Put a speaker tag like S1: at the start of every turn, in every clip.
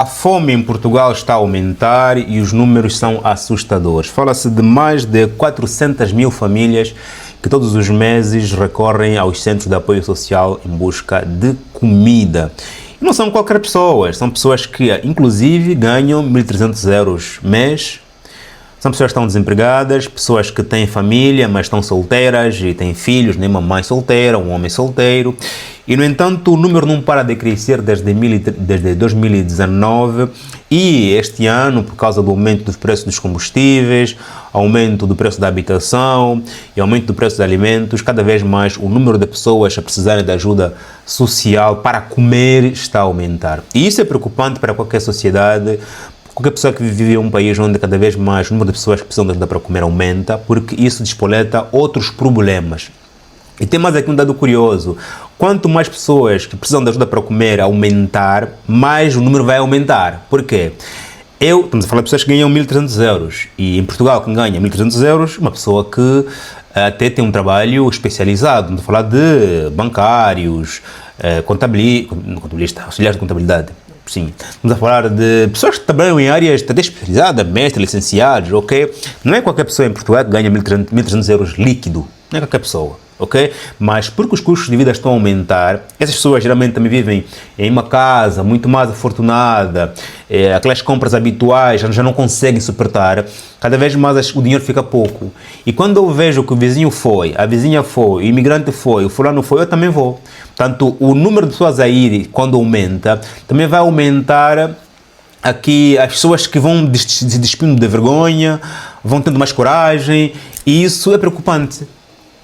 S1: A fome em Portugal está a aumentar e os números são assustadores. Fala-se de mais de 400 mil famílias que todos os meses recorrem aos centros de apoio social em busca de comida. E não são qualquer pessoas, são pessoas que inclusive ganham 1.300 euros mês. São pessoas que estão desempregadas, pessoas que têm família, mas estão solteiras e têm filhos, nem uma mãe solteira, um homem solteiro. E, no entanto, o número não para de crescer desde 2019 e este ano, por causa do aumento dos preços dos combustíveis, aumento do preço da habitação e aumento do preço dos alimentos, cada vez mais o número de pessoas a precisarem de ajuda social para comer está a aumentar. E isso é preocupante para qualquer sociedade. Qualquer pessoa que vive em um país onde cada vez mais o número de pessoas que precisam de ajuda para comer aumenta, porque isso despoleta outros problemas. E tem mais aqui um dado curioso: quanto mais pessoas que precisam de ajuda para comer aumentar, mais o número vai aumentar. Por quê? Estamos a falar de pessoas que ganham 1.300 euros. E em Portugal, quem ganha 1.300 euros, uma pessoa que até tem um trabalho especializado. Estamos a falar de bancários, contabilistas, auxiliares de contabilidade. Sim, estamos a falar de pessoas que trabalham em áreas até especializadas, mestres, licenciados, ok? Não é qualquer pessoa em Portugal que ganha 1.300 euros líquido, não é qualquer pessoa, ok? Mas porque os custos de vida estão a aumentar, essas pessoas geralmente também vivem em uma casa muito mais afortunada, aquelas compras habituais já não conseguem suportar, cada vez mais o dinheiro fica pouco. E quando eu vejo que o vizinho foi, a vizinha foi, o imigrante foi, o fulano foi, eu também vou. Portanto, o número de pessoas a ir, quando aumenta, também vai aumentar aqui as pessoas que vão se despindo de vergonha, vão tendo mais coragem, e isso é preocupante,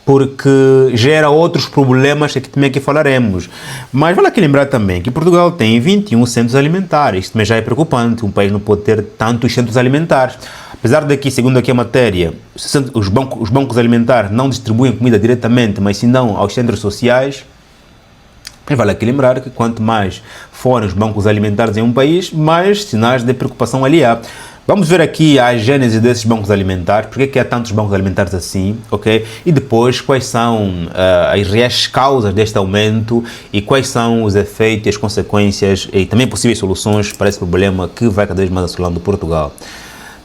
S1: porque gera outros problemas que também aqui falaremos. Mas vale aqui lembrar também que Portugal tem 21 centros alimentares. Isso também já é preocupante, um país não pode ter tantos centros alimentares. Apesar de que, segundo aqui a matéria, os bancos alimentares não distribuem comida diretamente, mas sim dão aos centros sociais. Mas vale aqui lembrar que quanto mais forem os bancos alimentares em um país, mais sinais de preocupação ali há. Vamos ver aqui a gênese desses bancos alimentares, porque é que há tantos bancos alimentares assim, ok? E depois, quais são as reais causas deste aumento e quais são os efeitos, as consequências e também possíveis soluções para esse problema que vai cada vez mais assolando Portugal.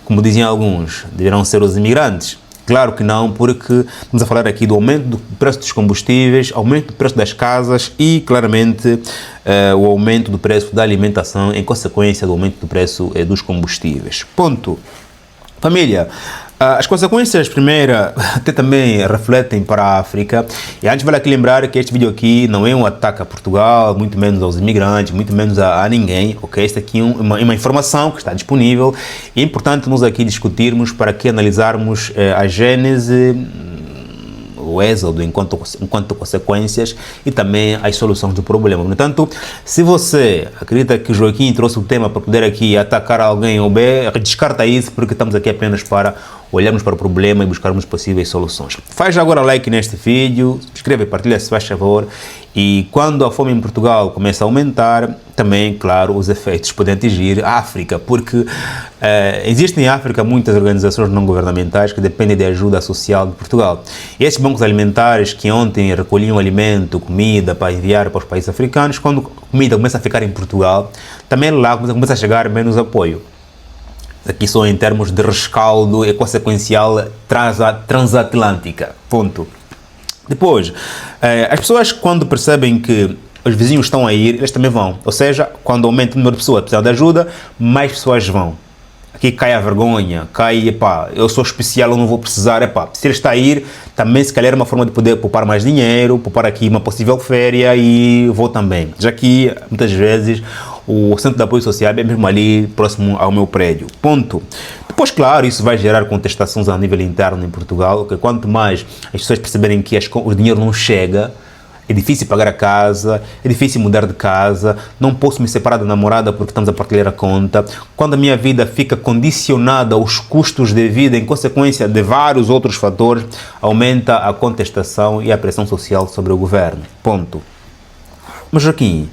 S1: Como diziam alguns, deverão ser os imigrantes? Claro que não, porque estamos a falar aqui do aumento do preço dos combustíveis, aumento do preço das casas e, claramente, o aumento do preço da alimentação em consequência do aumento do preço dos combustíveis. Ponto. Família, as consequências, primeira, até também refletem para a África. E antes vale aqui lembrar que este vídeo aqui não é um ataque a Portugal, muito menos aos imigrantes, muito menos a ninguém, ok? Este aqui é uma informação que está disponível e é importante nós aqui discutirmos para que analisarmos a gênese, o êxodo enquanto consequências e também as soluções do problema. No entanto, se você acredita que o Joaquim trouxe o tema para poder aqui atacar alguém ou bem, descarta isso, porque estamos aqui apenas para olharmos para o problema e buscarmos possíveis soluções. Faz agora like neste vídeo, subscreve e partilha se faz favor. E quando a fome em Portugal começa a aumentar, também, claro, os efeitos podem atingir a África, porque existem em África muitas organizações não governamentais que dependem de ajuda social de Portugal. E esses bancos alimentares que ontem recolhiam alimento, comida para enviar para os países africanos, quando a comida começa a ficar em Portugal, também lá começa a chegar menos apoio. Aqui só em termos de rescaldo e consequencial transatlântica. Ponto. Depois, as pessoas quando percebem que os vizinhos estão a ir, eles também vão. Ou seja, quando aumenta o número de pessoas precisando de ajuda, mais pessoas vão. Aqui cai a vergonha, cai, epá, eu sou especial, eu não vou precisar, epá, se ele está a ir, também se calhar é uma forma de poder poupar mais dinheiro, poupar aqui uma possível férias e vou também. Já que, muitas vezes, o centro de apoio social é mesmo ali, próximo ao meu prédio. Ponto. Depois, claro, isso vai gerar contestações a nível interno em Portugal, que quanto mais as pessoas perceberem que o dinheiro não chega, é difícil pagar a casa, é difícil mudar de casa, não posso me separar da namorada porque estamos a partilhar a conta. Quando a minha vida fica condicionada aos custos de vida em consequência de vários outros fatores, aumenta a contestação e a pressão social sobre o governo. Ponto. Mas, Joaquim,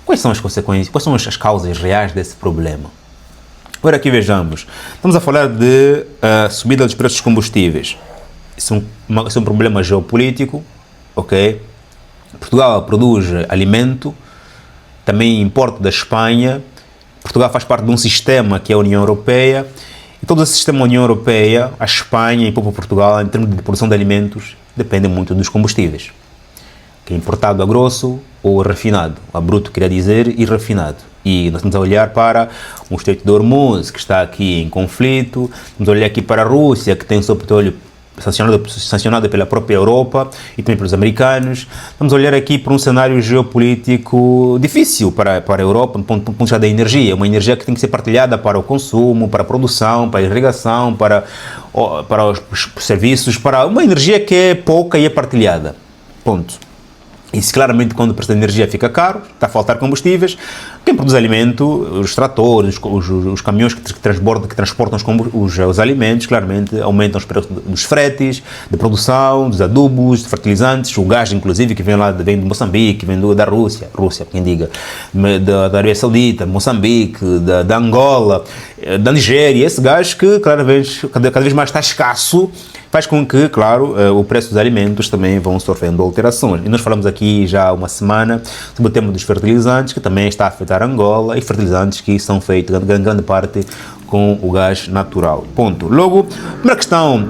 S1: quais são as consequências, quais são as causas reais desse problema? Agora aqui vejamos, estamos a falar de subida dos preços dos combustíveis. Isso é um problema geopolítico, ok? Portugal produz alimento, também importa da Espanha, Portugal faz parte de um sistema que é a União Europeia, e todo esse sistema da União Europeia, a Espanha e o próprio Portugal, em termos de produção de alimentos, dependem muito dos combustíveis, que é importado a grosso ou refinado, a bruto queria dizer, e refinado. E nós estamos a olhar para o Estreito de Hormuz, que está aqui em conflito, estamos a olhar aqui para a Rússia, que tem o seu petróleo sancionado pela própria Europa e também pelos americanos. Vamos olhar aqui para um cenário geopolítico difícil para a Europa, do ponto de vista da energia, uma energia que tem que ser partilhada para o consumo, para a produção, para a irrigação, para os serviços, para uma energia que é pouca e é partilhada. Ponto. Isso claramente, quando o preço da energia fica caro, está a faltar combustíveis, quem produz alimento, os tratores, os caminhões que transportam os alimentos, claramente aumentam os preços dos fretes, de produção, dos adubos, de fertilizantes, o gás inclusive que vem de Moçambique, vem da Rússia, quem diga, da Arábia Saudita, Moçambique, da Angola, da Nigéria, esse gás que claramente cada vez mais está escasso, faz com que, claro, o preço dos alimentos também vão sofrendo alterações. E nós falamos aqui já há uma semana sobre o tema dos fertilizantes, que também está a afetar Angola, e fertilizantes que são feitos, grande parte, com o gás natural. Ponto. Logo, a primeira questão,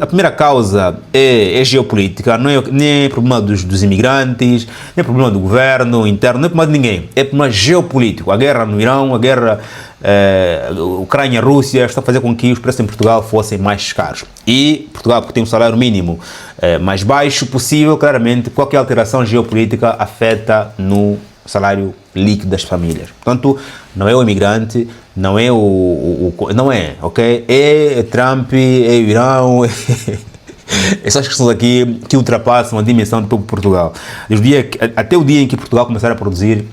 S1: a primeira causa é geopolítica, nem é problema dos imigrantes, nem é problema do governo interno, não é problema de ninguém, é problema geopolítico. A guerra no Irão, a guerra Ucrânia-Rússia está a fazer com que os preços em Portugal fossem mais caros. E Portugal, porque tem um salário mínimo mais baixo possível, claramente qualquer alteração geopolítica afeta no salário líquido das famílias. Portanto, não é o imigrante, não é não é, ok? É Trump, é o Irão, essas questões aqui que ultrapassam a dimensão do próprio Portugal. Até o dia em que Portugal começar a produzir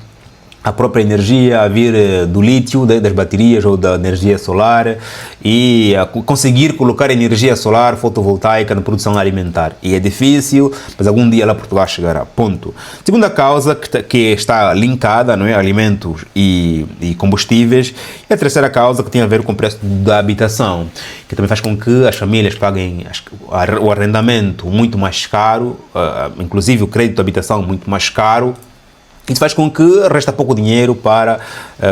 S1: a própria energia a vir do lítio, das baterias ou da energia solar, e a conseguir colocar energia solar fotovoltaica na produção alimentar. E é difícil, mas algum dia lá Portugal chegará. Ponto. Segunda causa que está linkada, não é? Alimentos e combustíveis. E a terceira causa que tem a ver com o preço da habitação, que também faz com que as famílias paguem o arrendamento muito mais caro, inclusive o crédito de habitação muito mais caro. Isso faz com que resta pouco dinheiro para,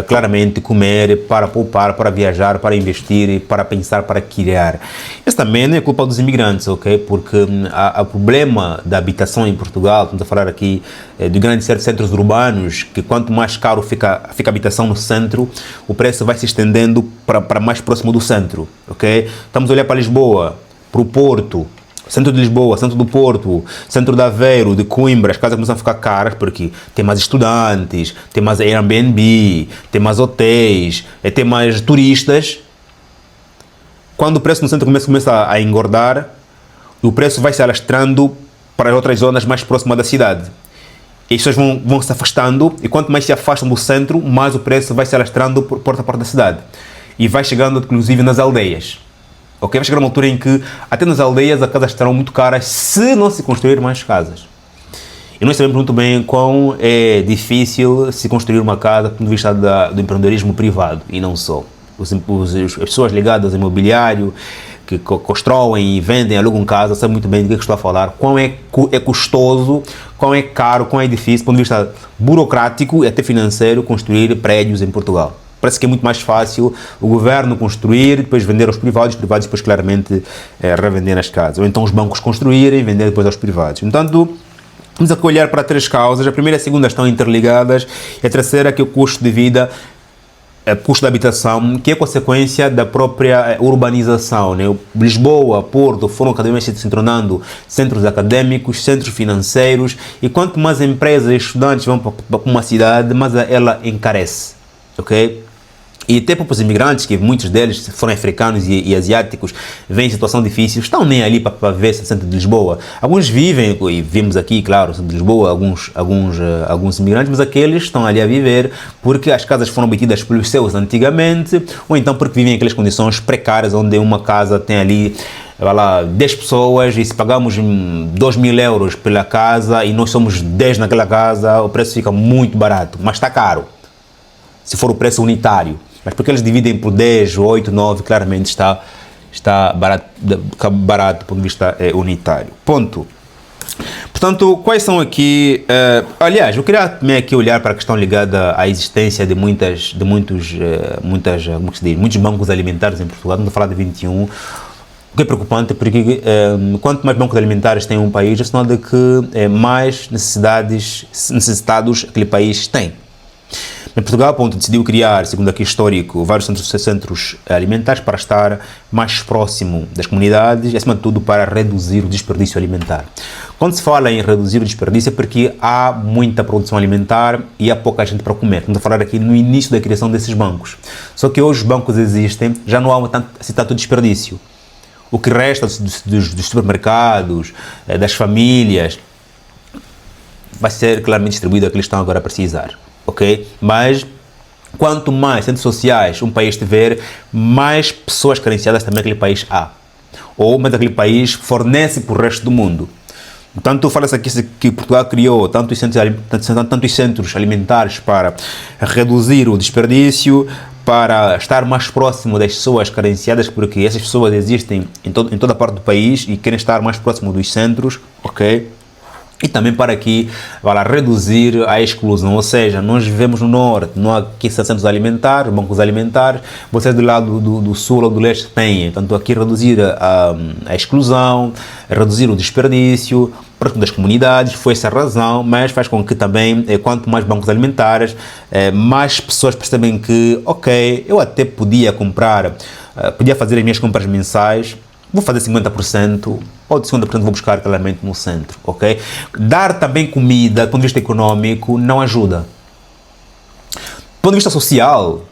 S1: claramente, comer, para poupar, para viajar, para investir, para pensar, para criar. Isso também não é culpa dos imigrantes, ok? Porque o problema da habitação em Portugal, estamos a falar aqui de grandes centros urbanos, que quanto mais caro fica a habitação no centro, o preço vai se estendendo para mais próximo do centro, ok? Estamos a olhar para Lisboa, para o Porto, centro de Lisboa, centro do Porto, centro de Aveiro, de Coimbra, as casas começam a ficar caras porque tem mais estudantes, tem mais Airbnb, tem mais hotéis, tem mais turistas. Quando o preço no centro começa a engordar, o preço vai se alastrando para as outras zonas mais próximas da cidade. E as pessoas vão se afastando, e quanto mais se afastam do centro, mais o preço vai se alastrando por porta a porta da cidade. E vai chegando, inclusive, nas aldeias. Ok? Vai chegar uma altura em que até nas aldeias as casas estarão muito caras se não se construir mais casas. E nós sabemos muito bem quão é difícil se construir uma casa do ponto de vista do empreendedorismo privado, e não só. As pessoas ligadas ao imobiliário, que constroem e vendem, alugam casa, sabem muito bem do que estou a falar, quão é custoso, quão é caro, quão é difícil, do ponto de vista burocrático e até financeiro, construir prédios em Portugal. Parece que é muito mais fácil o governo construir, depois vender aos privados, os privados depois claramente revender as casas. Ou então os bancos construírem e vender depois aos privados. Portanto, vamos aqui olhar para três causas. A primeira e a segunda estão interligadas. E a terceira que é o custo de vida, o custo da habitação, que é consequência da própria urbanização, né? Lisboa, Porto foram cada vez se tornando centros acadêmicos, centros financeiros, e quanto mais empresas e estudantes vão para uma cidade, mais ela encarece. Ok? E até para os imigrantes, que muitos deles foram africanos e asiáticos, vêm em situação difícil, estão nem ali para ver esse centro de Lisboa. Alguns vivem, e vimos aqui, claro, centro de Lisboa, alguns imigrantes, mas aqueles estão ali a viver porque as casas foram obtidas pelos seus antigamente, ou então porque vivem em aquelas condições precárias, onde uma casa tem ali, vai lá, 10 pessoas, e se pagamos 2.000 euros pela casa e nós somos 10 naquela casa, o preço fica muito barato, mas está caro, se for o preço unitário. Mas porque eles dividem por 10, 8, 9, claramente está barato do ponto de vista unitário. Ponto. Portanto, quais são aqui... aliás, eu queria também aqui olhar para a questão ligada à existência de muitos bancos alimentares em Portugal. Estamos a falar de 21. O que é preocupante, porque quanto mais bancos alimentares tem um país, é sinal de que mais necessitados aquele país tem. Em Portugal, ponto, decidiu criar, segundo aqui histórico, vários centros alimentares para estar mais próximo das comunidades e, acima de tudo, para reduzir o desperdício alimentar. Quando se fala em reduzir o desperdício é porque há muita produção alimentar e há pouca gente para comer. Estamos a falar aqui no início da criação desses bancos. Só que hoje os bancos existem, já não há tanto desperdício. O que resta dos supermercados, das famílias, vai ser claramente distribuído àqueles que estão agora a precisar. Ok? Mas quanto mais centros sociais um país tiver, mais pessoas carenciadas também aquele país há. Ou mais aquele país fornece para o resto do mundo. Portanto, fala-se aqui que Portugal criou tantos centros alimentares para reduzir o desperdício, para estar mais próximo das pessoas carenciadas, porque essas pessoas existem em toda a parte do país e querem estar mais próximo dos centros, ok? E também para aqui, reduzir a exclusão, ou seja, nós vivemos no norte, não há aqui centros alimentares, bancos alimentares, vocês do lado do sul ou do leste têm, portanto aqui reduzir a exclusão, reduzir o desperdício, próximo das comunidades, foi essa a razão, mas faz com que também, quanto mais bancos alimentares, mais pessoas percebem que, ok, eu até podia comprar, podia fazer as minhas compras mensais, vou fazer 50%, ou de 50% vou buscar claramente no centro, ok? Dar também comida, do ponto de vista econômico, não ajuda. Do ponto de vista social,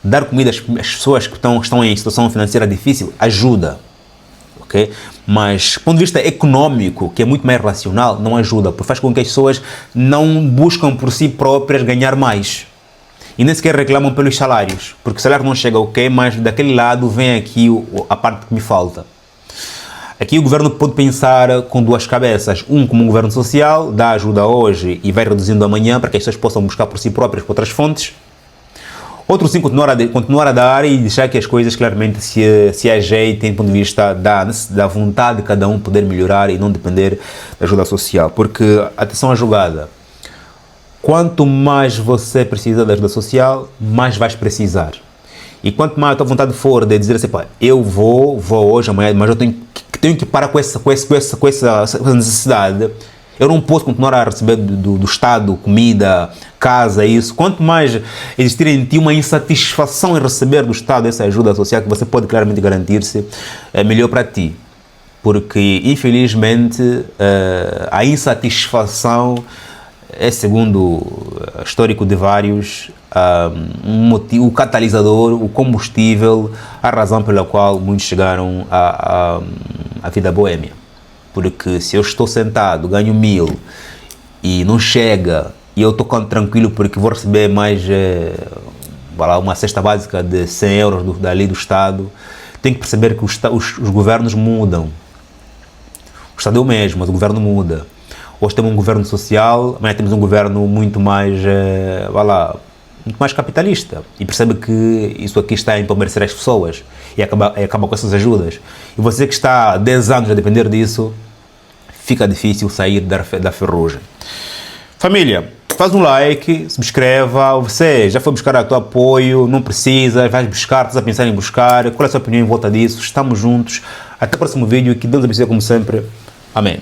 S1: dar comida às pessoas que estão em situação financeira difícil ajuda, ok? Mas, do ponto de vista econômico, que é muito mais racional, não ajuda, porque faz com que as pessoas não buscam por si próprias ganhar mais. E nem sequer reclamam pelos salários, porque o salário não chega, ok? Mas daquele lado vem aqui a parte que me falta. Aqui o governo pode pensar com duas cabeças. Um, como um governo social, dá ajuda hoje e vai reduzindo amanhã para que as pessoas possam buscar por si próprias por outras fontes. Outro, sim, continuar a dar e deixar que as coisas claramente se ajeitem do ponto de vista da vontade de cada um poder melhorar e não depender da ajuda social. Porque, atenção à jogada, quanto mais você precisa da ajuda social, mais vais precisar. E quanto mais a tua vontade for de dizer assim, pá, eu vou hoje, amanhã, mas eu tenho que parar com essa necessidade. Eu não posso continuar a receber do Estado comida, casa, isso. Quanto mais existir em ti uma insatisfação em receber do Estado essa ajuda social que você pode claramente garantir-se, é melhor para ti. Porque, infelizmente, a insatisfação é, segundo o histórico de vários, o catalisador, o combustível, a razão pela qual muitos chegaram à vida boêmia. Porque se eu estou sentado, ganho 1000 e não chega, e eu estou tranquilo porque vou receber mais uma cesta básica de 100 euros dali do Estado, tenho que perceber que os governos mudam. O Estado é o mesmo, mas o governo muda. Hoje temos um governo social, amanhã temos um governo muito mais, muito mais capitalista. E percebe que isso aqui está a empobrecer as pessoas e acaba com essas ajudas. E você que está há 10 anos a depender disso, fica difícil sair da ferrugem. Família, faz um like, subscreva. Você já foi buscar o teu apoio, não precisa, vai buscar, estás a pensar em buscar. Qual é a sua opinião em volta disso? Estamos juntos. Até o próximo vídeo. Que Deus abençoe como sempre. Amém.